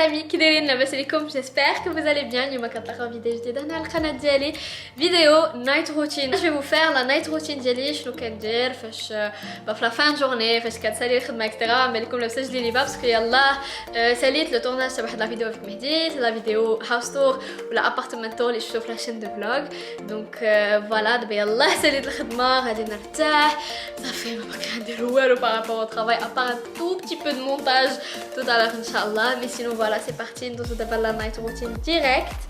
amis qui دايرين لاباس عليكم j'espère que vous allez bien اليوم كنطلعوا فيديو جديد هنا على القناه ديالي فيديو نايت روتين je vais vous faire la night routine ديالي شنو كندير فاش في لا فان جورني فاش كتسالي الخدمه اكسترا نبان لكم لابسه جلي لي باسكو يلاه ساليت لو تورناج تاع واحد لا فيديو افيك مهدي لا فيديو هاوس تور ولا ابارتمون تور اللي شفتو في لا شين دو فلوغ دونك فوالا دابا يلاه ساليت الخدمه غادي نرتاح صافي ما باقي ندير والو بارابور au travail à part un tout petit peu de montage tout à l'heure inchallah mais sinon voilà c'est parti ندوزو دابا la night routine direct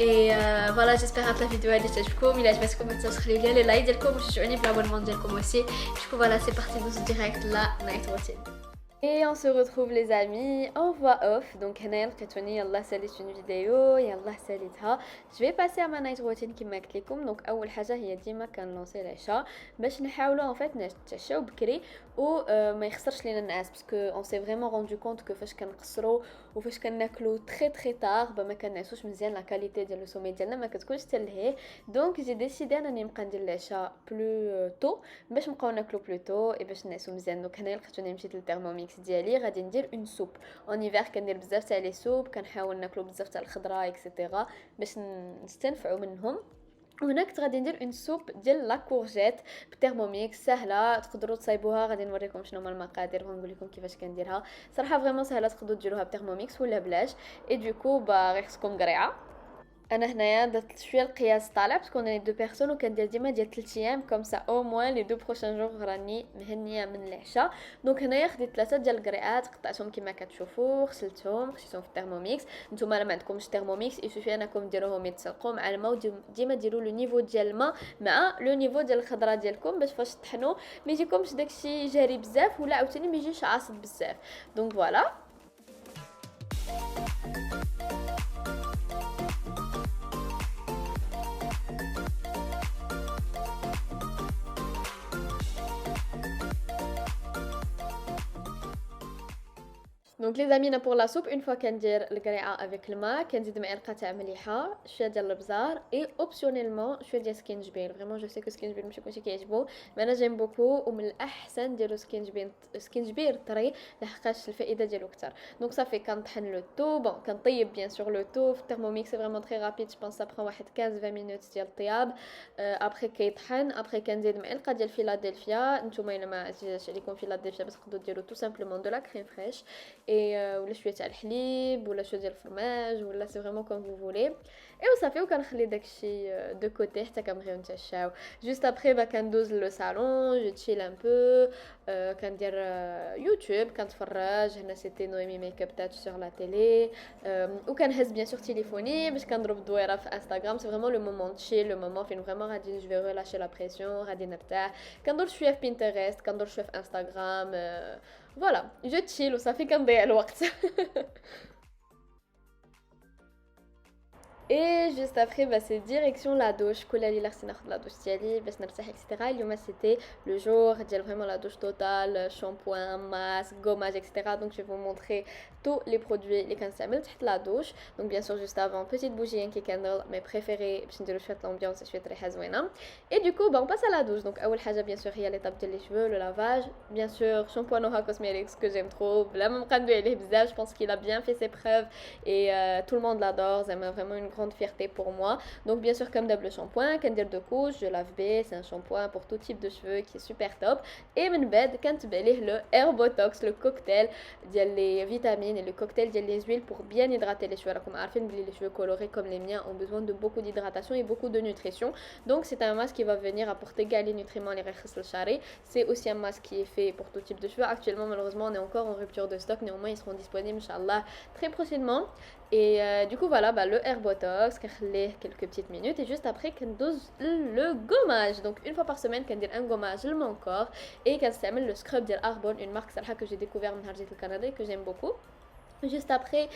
et voilà j'espère que la vidéo elle تعجبكم الا عجبتكم ما تنساوش تخليو لي لي لايك ديالكم وتشجعوني بالابونمون ديالكم aussi du coup voilà c'est parti ندوزو direct la night routine. Et on se retrouve les amis en voix off. Donc هنايا لقيتوني يلاه ساليت une فيديو يلاه ساليتها. Je vais passer à ma night routine كما قلت لكم. دونك اول حاجه هي ديما كنلونسي العشاء باش نحاولوا ان فيت نتعشاو بكري و ما يخسرش لينا النعاس باسكو اون سي فريمون روندو كونط كو فاش كنقصروا وفاش كناكلوا تري تري طار ما كنعسوش مزيان لا كاليتي ديال لو سومي ديالنا ما كتكونش حتى لهيه. دونك جي ديسيدي انني نبقى ندير العشاء بلو تو باش نبقاو ناكلوا بلو تو اي باش نعسوا مزيان. دونك هنايا لقيتوني مشيت للترموميكس ديالي غادي ندير اون سوب اون ايفر كندير بزاف تاع لي سوب كنحاول ناكلوا بزاف تاع الخضره اكسيتيرا باش نستنفعوا منهم. وهنا كنت غادي ندير اون سوب ديال لا كورجيت بالترموميكس سهله تقدروا تصايبوها غادي نوريكم شنو هما المقادير ونقول لكم كيفاش كنديرها صراحه فريمون سهله تقدروا ديروها بالترموميكس ولا بلاش اي دوكو غير خصكم قريعه. انا هنايا درت شويه القياس طالع باسكو انا دو بيرسون وكندير ديما ديال 3 ايام كوم سا او موان لي دو بروشان جور راني مهنيه من العشاء. دونك هنايا خديت 3 ديال القريعات قطعتهم كما كتشوفوا غسلتهم خشيتهم في الترموميكس. نتوما ما عندكمش ترموميكس يسوفي انكم ديروهم يتسلقوا مع الماء ديما ديروا لو نيفو ديال الماء مع لو نيفو ديال الخضره ديالكم باش فاش تطحنوا ما يجيكمش داكشي جاري بزاف ولا عاوتاني ما يجيش عاصد بزاف. دونك فوالا دونك لي زامينا بور لا سوب اون فوا كندير القريعه افيك الماء كنزيد معلقه تاع مليحه شويه ديال البزار اي اوبسيونيلمون شويه ديال سكينجبير فريمون جو سي كو سكينجبير ماشي كلشي كيعجبو مي انا جيم بوكو ومن الاحسن ديروا سكينجبير طري لحقاش الفائده ديالو كثر. دونك صافي كنطحن لو تو بون كنطيب بيان سور لو تو في الترموميكس سي فريمون تري رابيد جو بونس سا واحد 15 20 مينوت ديال الطياب ابري كيطحن ابري كنزيد معلقه ديال فيلادلفيا نتوما الا ما عزيزش عليكم فيلادلفيا بس تقدروا ديروا تو سامبلومون دو لا كريم فريش اي ولا شويه تاع الحليب ولا شويه ديال الفرماج ولا سي فريمون كوم فو فولي اي وصافي وكنخلي داكشي دو كوتي حتى كنبغيو نتعشاو. جوست ابري كندوز لو صالون جو تشيل ان بو كندير يوتيوب كنتفرج هنا سيتي نويمي ميك اب تاتش سور لا تيلي وكنهز بيان سور تليفوني باش كنضرب دويره في انستغرام. سي فريمون لو مومون تشيل لو مومون فين فريمون غادي جو في ريلاشي لا بريسيون غادي نرتاح كندور شويه في بينترست كندور شويه في انستغرام فوالا جو تشيل وصافي كنضيع الوقت. Et juste après c'est direction la douche كل اللي خصني ناخذ لا دوش ديالي باش نرتاح اكسترا. اليوم سيتي لو جور ديال فريمون لا دوش توتال شامبوان ماسك غوماج اكسترا. دونك جو فو مونطري tous les produits اللي كنستعمل تحت لا دوش. دونك بيان سور جوست افون بيتيت بوجي كي كاندل مي بريفيري باش نديرو شويه لامبيونس شويه ريحه زوينه. اي دوكو بون باس لا دوش. دونك اول حاجه بيان سور هي ليطاب ديال لي شوفو لو لافاج بيان سور شامبو نوها كوزميتكس كو جيم ترو بلا ما نبقى ندوي عليه بزاف جو بونس كيل ا بيان في سي بروف اي tout le monde l'adore زعما فريمون اون grande fierté pour moi. Donc bien sûr comme d'hab le shampoing كندير دو كوش je lave B c'est un shampoing pour tout type de cheveux qui est super top. et من بعد كنتبع ليه le Herbotox le cocktail ديال les vitamines et le cocktail ديال les huiles pour bien hydrater les cheveux. راكم عارفين بلي les cheveux colorés comme les miens ont besoin de beaucoup d'hydratation et beaucoup de nutrition. Donc c'est un masque qui va venir apporter les nutriments les ressources للشعري. C'est aussi un masque qui est fait pour tout type de cheveux. Actuellement malheureusement on est encore en rupture de stock, néanmoins ils seront disponibles inchallah très prochainement. Et du coup voilà le Herbotox كنخليه quelques petites minutes et juste après كندوز le gommage. Donc une fois par semaine كندير un gommage le mon corps et كنستعمل le scrub ديال Arbonne une marque صراحه que j'ai découvert من نهار جيت للكندا que j'aime beaucoup. Juste après,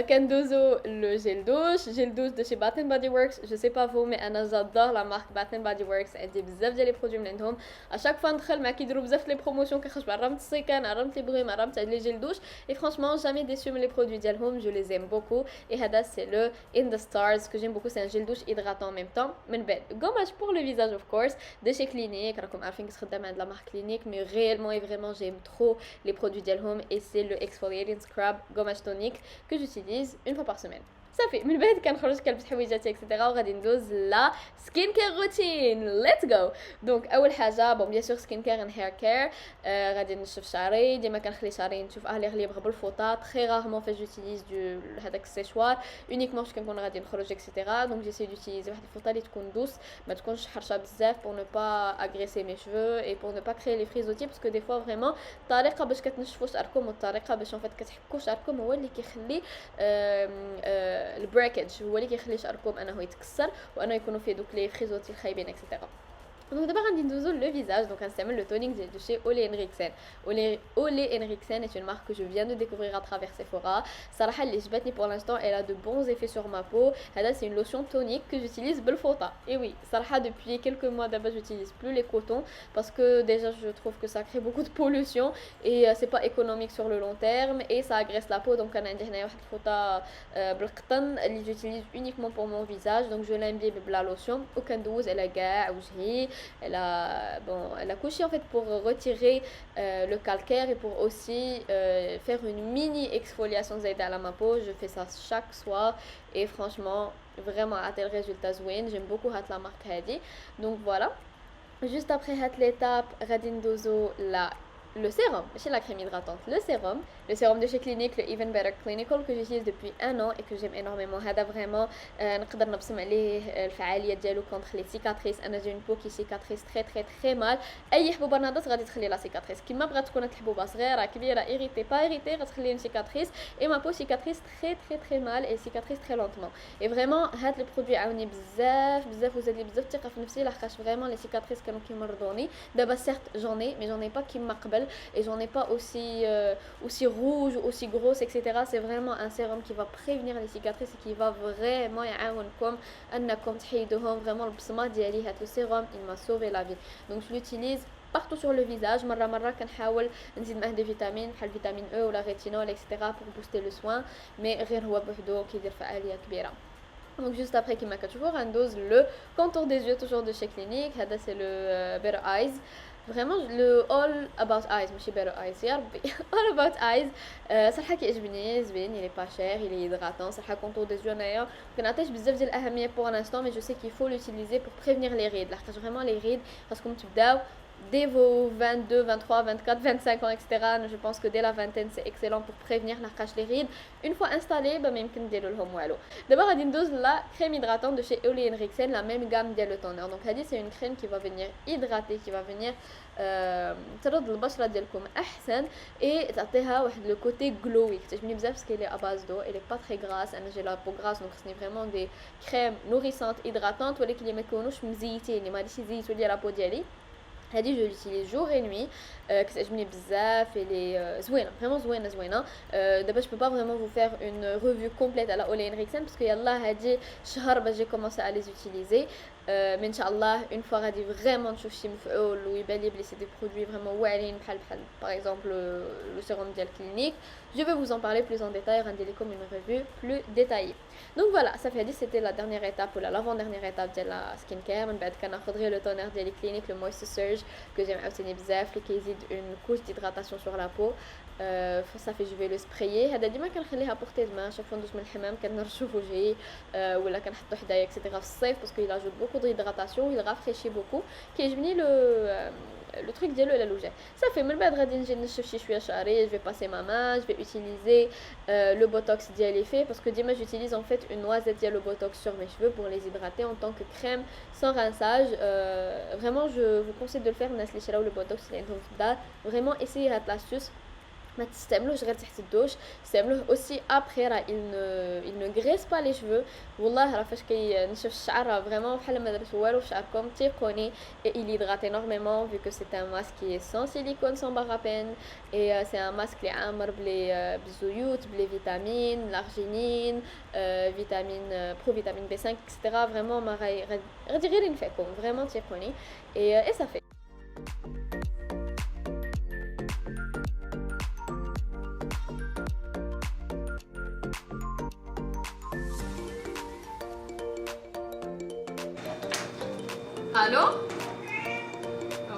Kendozo, le gel douche de chez Bath Body Works. Je sais pas vous, mais Anna, j'adore la marque Bath Body Works. Elle dit bzaf ديال les produits من عندهم. À chaque fois ندخل ما كيديروا بزاف les promotions كيخرج رمت السيكان رمت لي بغيم رمت les gel douche et franchement jamais déçu من les produits ديالهم, je les aime beaucoup. Et هذا c'est le In the Stars que j'aime beaucoup, c'est un gel douche hydratant en même temps. من بعد gommage pour le visage of course de chez Clinique. راكم عارفين كتخدم عند la marque Clinique, mais réellement et vraiment j'aime trop les produits ديالهم et c'est le exfoliating scrub gommage tonique que j'utilise une fois par semaine. صافي من بعد كنخرج كنلبس حويجاتي اكسيتيرا وغادي ندوز لا سكين كير روتين ليتس جو. دونك اول حاجه بون بيان سور سكين كير اند هير كير. غادي نشف شعري ديما كنخلي شعري نشوف لي غليبر بالفوطه تري راغمون فاش جوتيليز دو هذاك السيشوار اونيكمون فاش كنكون غادي نخرج اكسيتيرا. دونك جيسي دوتيليزي واحد الفوطه اللي تكون دوس ما تكونش حرشه بزاف بور نو با اغريسي مي شفو اي بور نو با كري لي فريزوتي باسكو دي فوا فريمون الطريقه باش كتنشفوا شعركم والطريقه باش ان كتحكوا شعركم هو اللي كيخلي البريكج هو اللي كيخلي شعركم انه يتكسر وانه يكونوا فيه دوك لي فريزوتي الخايبين اكسيتيرا. Donc d'abord on dit le visage, donc on s'appelle le toning de chez Ole Henriksen. Ole Henriksen est une marque que je viens de découvrir à travers Sephora. Sarah اللي جبتني pour l'instant, elle a de bons effets sur ma peau. C'est une lotion tonique que j'utilise بالفوطة. Et oui, Sarah depuis quelques mois d'abord j'utilise plus les cotons parce que déjà je trouve que ça crée beaucoup de pollution et c'est pas économique sur le long terme et ça agresse la peau. Donc انا عندي هنايا واحد الفوطة بالقطن اللي j'utilise uniquement pour mon visage, donc je l'imbibe بلا lotion وكندوز على كاع وجهي. Elle a couché en fait pour retirer le calcaire et pour aussi faire une mini exfoliation zaïda à ma peau. Je fais ça chaque soir et franchement vraiment à tel résultat zouin. J'aime beaucoup la marque Hadi. Donc voilà. Juste après l'étape Radin Dozo le sérum, chez la crème hydratante, le sérum de chez Clinique, le Even Better Clinical que j'utilise depuis 1 an et que j'aime énormément. هذا vraiment نقدر نبصم عليه الفعالية ديالو contre les cicatrices. أنا j'ai une peau qui cicatrise très mal. أي حبوبة ناضت غادي تخلي لا cicatrice. كيما بغات تكون الحبوبة صغيرة كبيرة irritée pas irritée غتخلي une cicatrice et ma peau cicatrise très mal et cicatrise très lentement. Et vraiment هاد le produit عاوني بزاف وزاد لي بزاف الثقة في نفسي لحقاش vraiment les cicatrices كانوا كيمرضوني. دابا certes j'en ai mais j'en ai pas كيما قبل et j'en ai pas aussi rouge, aussi grosse, etc. C'est vraiment un sérum qui va prévenir les cicatrices et qui va vraiment يعاونكم انكم تحيدوهم. Vraiment البصمه ديالي هاد السيروم il m'a sauvé la vie. Donc je l'utilise partout sur le visage. مرة كنحاول نزيد معاه دي فيتامين بحال فيتامين او ولا ريتينول etc. pour booster le soin mais غير هو بوحدو كيدير فعاليه كبيره. Donc juste après كيما كتشوفوا غندوز le contour des yeux toujours de chez Clinique. هذا c'est le Better Eyes. Vraiment le all about eyes ماشي better eyes يا ربي all about eyes. صراحه كيعجبني زوين, il est pas cher, il est hydratant. صراحه contour des yeux انايا كنعطيش بزاف ديال الاهميه pour l'instant mais je sais qu'il faut l'utiliser pour prévenir les rides لحقاش vraiment les rides خاصكم تبداو dès vos 22, 23, 24, 25 ans, etc. Je pense que dès la vingtaine, c'est excellent pour prévenir la cache les rides. Une fois installé, bah, même qu'on déroule le moello. D'abord, on dose la crème hydratante de chez Ole Henriksen, la même gamme de le toner. Donc, c'est une crème qui va venir hydrater, qui va venir ترد البشرة ديالكم أحسن et تعطيها واحد le côté glowy. كتعجبني بزاف parce qu'elle est à base d'eau, elle est pas très grasse. أنا j'ai la peau grasse donc خصني vraiment des crèmes nourrissantes, hydratantes ولكن اللي ما يكونوش مزيتين اللي ما غاديش يزيتوا لي لا peau ديالي. هذه je l'utilise jour et nuit كتعجبني بزاف elle est زوينه vraiment زوينه. دابا je peux pas vraiment vous faire une revue complète على Ole Henriksen parce que يلا هذه شهر باش j'ai commencé à les utiliser. mais inchallah une fois غادي vraiment تشوف شي مفعول ويبان لي بلي سي دي برودوي فريمون واعرين بحال par exemple le sérum ديال Clinique. Je vais vous en parler plus en détail, rendez-les comme une revue plus détaillée. Donc voilà, ça fait 10, c'était la dernière étape ou l'avant-dernière étape de la skincare. من بعد كناخذ le toner ديال Clinique, le Moisture Surge que j'aime عاوتاني بزاف اللي كيزيد une couche d'hydratation sur la peau. Ça fait je vais le sprayer. هذا ديما كنخليها pour tes mains chaque fois ندوز من الحمام كنرشو في وجهي ولا كنحطو حدايا etc. في الصيف parce qu'il ajoute beaucoup d'hydratation, il rafraîchit beaucoup. كيعجبني le truc ديالو على الوجه. صافي من بعد غادي نجي نشف شي شويه شعري. Je vais passer ma main, je vais utiliser le botox ديالي fait parce que ديما j'utilise en fait une noisette ديال le botox sur mes cheveux pour les hydrater en tant que crème sans rinçage. Vraiment je vous conseille de le faire الناس اللي شراو le botox اللي عندهم في الدار. Vraiment essayez هاد l'astuce. ما تستعملوش غير تحت الدوش, استعملوه aussi après راه il ne graisse pas les cheveux. والله راه فاش كينشف الشعر راه فريمون بحال ما درتو والو في شعركم. تيقوني et il hydrate énormément vu que c'est un masque qui est sans silicone, sans parabène et c'est un masque اللي عامر بالزيوت بلي فيتامين l'arginine, vitamine provitamine B5 etc. vraiment ما غادي غير ينفعكم vraiment تيقوني et ça fait. الو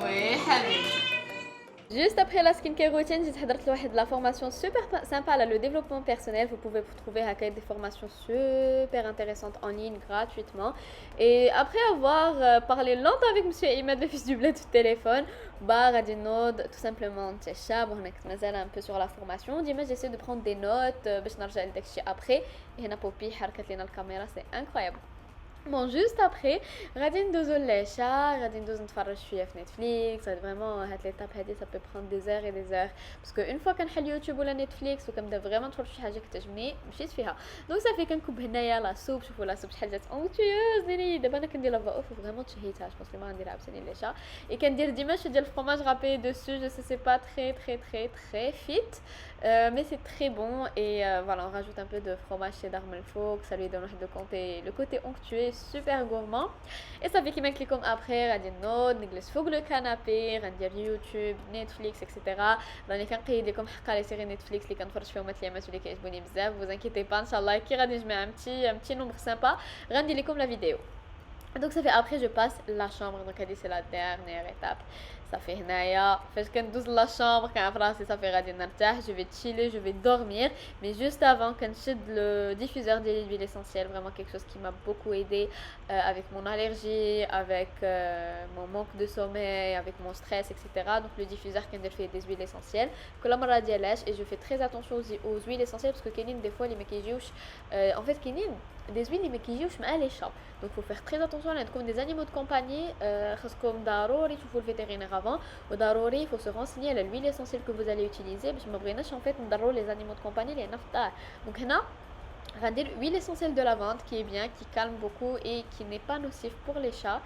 وي حبيبي Juste après la skincare routine, j'ai fait la formation super sympa à le développement personnel. Vous pouvez trouver des formations super intéressantes en ligne gratuitement. Et après avoir parlé longtemps avec Monsieur Imad, le fils du bled, au téléphone, tout simplement un peu sur la formation. Dis-moi, j'essaie de prendre des notes après. Et Poppy, la caméra, c'est incroyable. Bon, juste après, غادي ندوزو للعشاء غادي ندوز نتفرج شويه في نتفليكس. vraiment هاد ليطاب هادي ça peut prendre des heures et des heures parce que une fois كنحل يوتيوب ولا نتفليكس وكنبدا فريمون نتفرج شي حاجه كتعجبني مشيت فيها. دونك صافي كنكب هنايا لا سوب. شوفوا لا سوب شحال جات اونتيوز ديري. دابا انا كندير لا فا اوف فريمون تشهيتها جو بونس ما غنديرها عاوتاني العشاء. اي كندير ديما شي ديال الفرomage râpé dessus. Je sais c'est pas très fit mais c'est très bon et voilà on rajoute un peu de fromage cheddar melfo que ça lui donne le côté onctueux super gourmand. Et ça fait qu'il m'inquiète comme après غادي نوض نجلس فوق لو كانابي غندير يوتيوب نتفليكس اكسيتيرا. راني كنقيد لكم حقا لي سيري نتفليكس اللي كنتفرج فيهم هاد الايامات واللي كيعجبوني بزاف. vous inquiétez pas ان شاء الله كي غادي نجمع un petit nombre sympa غندير لكم la vidéo. Donc ça fait après je passe la chambre. Donc c'est la dernière étape. Ça fait هنايا فاش كندوز لا chambre كنعرف راسي صافي غادي نرتاح. je vais chiller, je vais dormir. Mais juste avant كنشد le diffuseur d'huile essentielle, vraiment quelque chose qui m'a beaucoup aidé avec mon allergie, avec mon manque de sommeil, avec mon stress, etc. Donc le diffuseur كندير فيه des huiles essentielles كل مرة ديالاش. Et je fais très attention aux huiles essentielles parce que كاينين des fois اللي ما كيجيوش en fait كاينين des huiles اللي ما كيجيوش مع لي شاب. Donc faut faire très attention. عندكم des animaux de compagnie خاصكم ضروري تشوفوا الفيترينير avant وضروري faut se renseigner على l'huile essentielle que vous allez utiliser باش ما بغيناش en fait نضروا les animaux de compagnie اللي هنا في الدار. Donc هنا غندير l'huile essentielle de lavande qui est bien, qui calme beaucoup et qui n'est pas nocif pour les chats.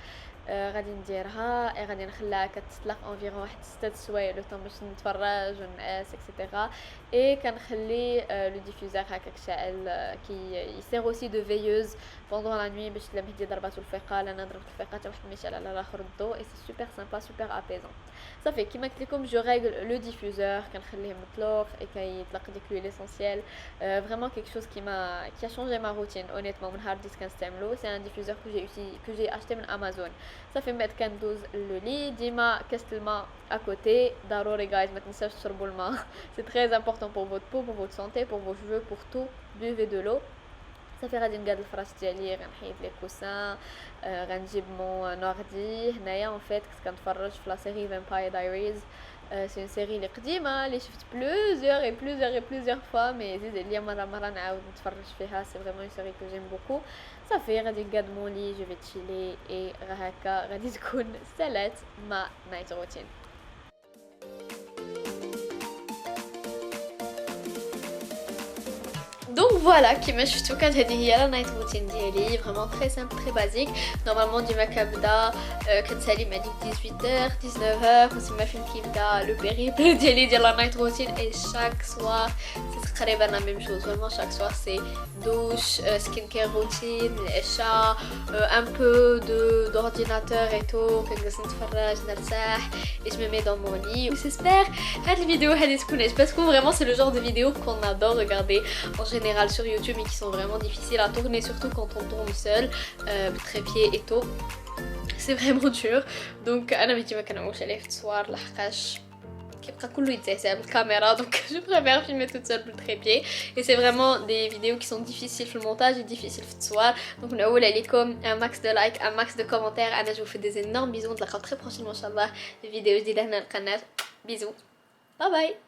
غادي نديرها غادي نخليها كتطلق انفيرون واحد 6 سوايع لو طون باش نتفرج ونعس اكسيتيرا. اي كنخلي لو ديفوزور هكاك شاعل كي يسير اوسي دو فيوز بوندون لا نوي باش لا مهدي ضربات الفيقه لا انا ضربت الفيقه حتى واحد ميشعل على الاخر الضو. اي سي سوبر سامبا سوبر ابيزون. صافي كيما قلت لكم جو ريغل لو ديفوزور كنخليه مطلوق اي كيطلق ديك لويل اسونسيال. فريمون كيك شوز qui a changé ma routine honnêtement من نهار بديت كنستعملو. سي ان ديفوزور que j'ai acheté من امازون. صافي ملي كندوز لو لي ديما كاس الماء اكوتي ضروري جايز ما تنساوش تشربوا الماء. سي تري امبورطون pour votre peau, pour votre santé, pour vos cheveux, pour tout. buvez de l'eau. صافي غادي نقاد الفراش ديالي غنحيد لي كوسان غنجيب مون نوردي هنايا اون فيت كنت كنتفرج في لا سيري فامباير دايريز. سي اون سيري اللي قديمه اللي شفت بلوزيور فوا مي زيد عليا مره نعاود نتفرج فيها. سي فريمون اون سيري كو جيم بوكو. صافي غادي نقاد مون لي جو في تشيلي اي راه هكا غادي تكون سالات ما نايت روتين. Donc voilà, كيما شفتوا كانت هذه هي لا نايت روتين ديالي فريمون تري سامبل تري بازيك. نورمالمون ديما كنبدا كنسالي مع ديك 18h 19h وتما فين كيبدا لو بيريبل ديالي ديال لا نايت روتين. اي شاك سوار سي تقريبا لا ميم شوز. فريمون شاك سوار سي دوش سكين كير روتين العشاء ان بو دورديناتور اي تو كنجلس نتفرج نرتاح et je me mets dans mon lit. J'espère هاد الفيديو هادي تكون عجبتكم. Vraiment c'est le genre de vidéo qu'on adore regarder en général sur YouTube mais qui sont vraiment difficiles à tourner surtout quand on tourne seul بتريبيي et tout. C'est vraiment dur. Donc انا بيتي ما كنعوش عليه في التصوير لحقاش كيبقى كله يتزعزع بالكاميرا. Donc je préfère filmer toute seule بالتريبيي. Et c'est vraiment des vidéos qui sont difficiles في المونتاج et difficiles في التصوير. Donc نقول عليكم un max de like, un max de commentaires. انا je vous fais des énormes bisous. نتلاقاو très prochainement ان شاء الله في فيديو جديده هنا على القناه. Bisous. Bye bye.